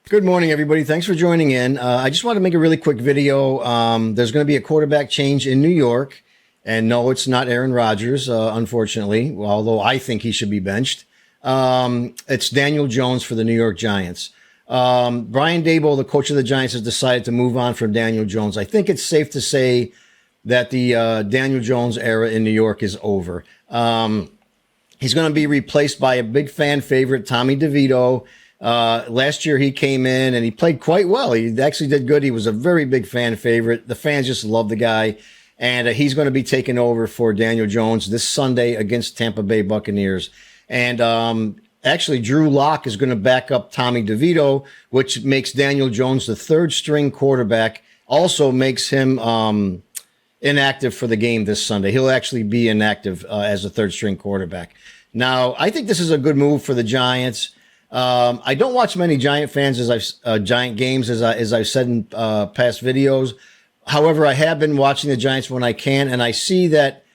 Good morning, everybody. Thanks for joining in. I just want to make a really quick video. There's going to be a quarterback change in New York. And no, it's not Aaron Rodgers, unfortunately, although I think he should be benched. It's Daniel Jones for the New York Giants. Brian Daboll, the coach of the Giants, has decided to move on from Daniel Jones. I think it's safe to say that the Daniel Jones era in New York is over. He's going to be replaced by a big fan favorite, Tommy DeVito. Last year he came in and he played quite well. He actually did good. He was a very big fan favorite. The fans just love the guy. And he's going to be taking over for Daniel Jones this Sunday against Tampa Bay Buccaneers. And actually, Drew Lock is going to back up Tommy DeVito, which makes Daniel Jones the third string quarterback. Also makes him inactive for the game this Sunday. He'll actually be inactive as a third string quarterback. Now, I think this is a good move for the Giants. I don't watch many Giant games as I've said in past videos. However, I have been watching the Giants when I can, and I see that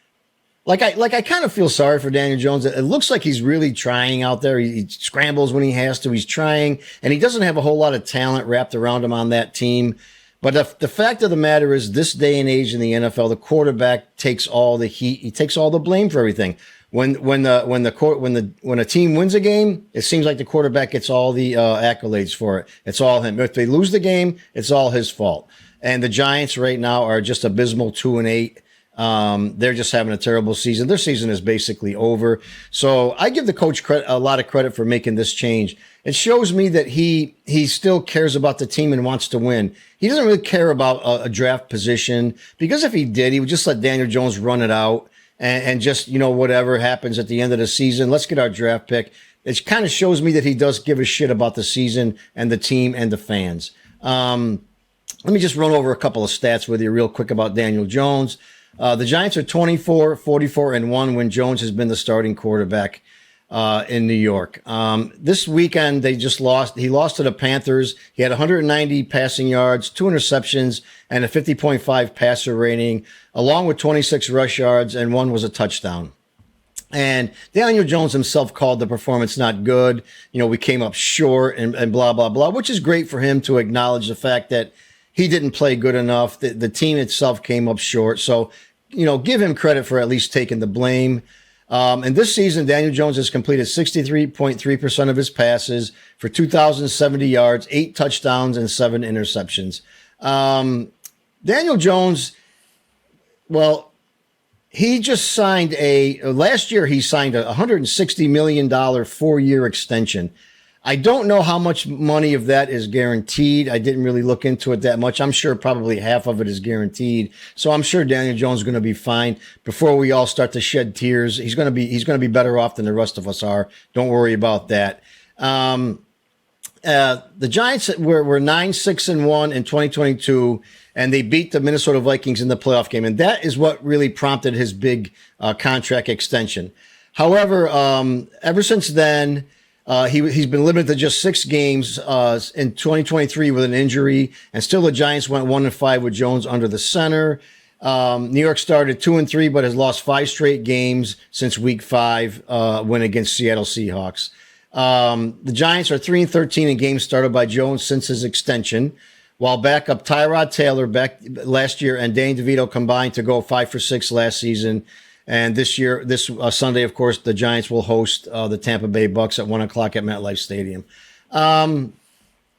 I kind of feel sorry for Daniel Jones. It looks like he's really trying out there. He scrambles when he has to. He's trying, and he doesn't have a whole lot of talent wrapped around him on that team. But the fact of the matter is, this day and age in the NFL, the quarterback takes all the heat. He takes all the blame for everything. When a team wins a game, it seems like the quarterback gets all the accolades for it. It's all him. If they lose the game, it's all his fault. And the Giants right now are just abysmal, 2-8. They're just having a terrible season. Their season is basically over. So I give the coach a lot of credit for making this change. It shows me that he still cares about the team and wants to win. He doesn't really care about a draft position, because if he did, he would just let Daniel Jones run it out and just, whatever happens at the end of the season, let's get our draft pick. It kind of shows me that he does give a shit about the season and the team and the fans. Let me just run over a couple of stats with you real quick about Daniel Jones. The Giants are 24, 44, and 1 when Jones has been the starting quarterback in New York. This weekend, they just lost. He lost to the Panthers. He had 190 passing yards, 2 interceptions, and a 50.5 passer rating, along with 26 rush yards, and 1 was a touchdown. And Daniel Jones himself called the performance not good. We came up short and blah, blah, blah, which is great for him to acknowledge the fact that he didn't play good enough. The team itself came up short. So, give him credit for at least taking the blame. And this season, Daniel Jones has completed 63.3% of his passes for 2,070 yards, 8 touchdowns, and 7 interceptions. Daniel Jones, well, he just signed last year he signed a $160 million 4-year extension. I don't know how much money of that is guaranteed. I didn't really look into it that much. I'm sure probably half of it is guaranteed. So I'm sure Daniel Jones is going to be fine before we all start to shed tears. He's going to be better off than the rest of us are. Don't worry about that. The Giants were 9-6-1 in 2022, and they beat the Minnesota Vikings in the playoff game. And that is what really prompted his big contract extension. However, ever since then, he's been limited to just 6 games in 2023 with an injury, and still the Giants went 1-5 with Jones under the center. New York started 2-3, but has lost 5 straight games since Week 5 win against Seattle Seahawks. The Giants are 3-13 in games started by Jones since his extension, while backup Tyrod Taylor back last year and Danny DeVito combined to go 5 for 6 last season. And this Sunday, of course, the Giants will host the Tampa Bay Bucks at 1 o'clock at MetLife Stadium.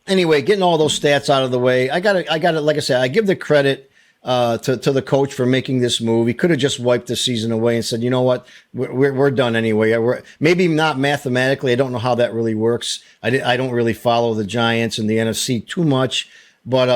Anyway, getting all those stats out of the way, I got it. Like I said, I give the credit to the coach for making this move. He could have just wiped the season away and said, you know what, we're done anyway. Maybe not mathematically. I don't know how that really works. I don't really follow the Giants and the NFC too much. But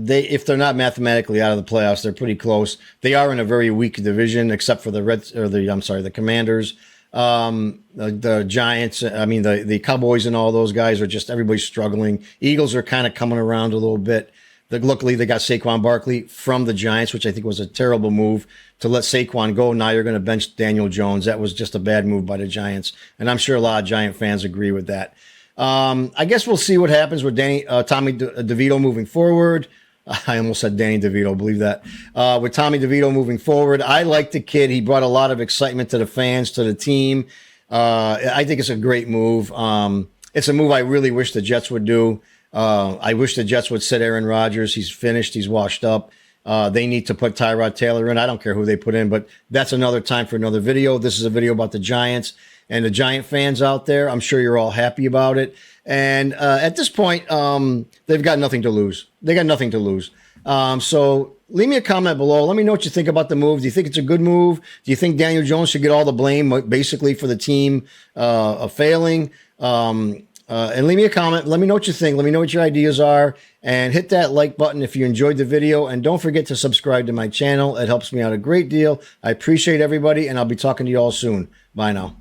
if they're not mathematically out of the playoffs, they're pretty close. They are in a very weak division, except for the Commanders, the Giants. The Cowboys and all those guys are just, everybody's struggling. Eagles are kind of coming around a little bit. Luckily, they got Saquon Barkley from the Giants, which I think was a terrible move to let Saquon go. Now you're going to bench Daniel Jones. That was just a bad move by the Giants, and I'm sure a lot of Giant fans agree with that. I guess we'll see what happens with Tommy DeVito moving forward. I almost said Danny DeVito, believe that. With Tommy DeVito moving forward, I like the kid. He brought a lot of excitement to the fans, to the team. I think it's a great move. It's a move I really wish the Jets would do. I wish the Jets would sit Aaron Rodgers. He's finished. He's washed up. They need to put Tyrod Taylor in. I don't care who they put in, but that's another time for another video. This is a video about the Giants and the Giant fans out there. I'm sure you're all happy about it. And at this point, they've got nothing to lose. They got nothing to lose. So leave me a comment below. Let me know what you think about the move. Do you think it's a good move? Do you think Daniel Jones should get all the blame, basically, for the team failing? And leave me a comment. Let me know what you think. Let me know what your ideas are. And hit that like button if you enjoyed the video. And don't forget to subscribe to my channel. It helps me out a great deal. I appreciate everybody, and I'll be talking to you all soon. Bye now.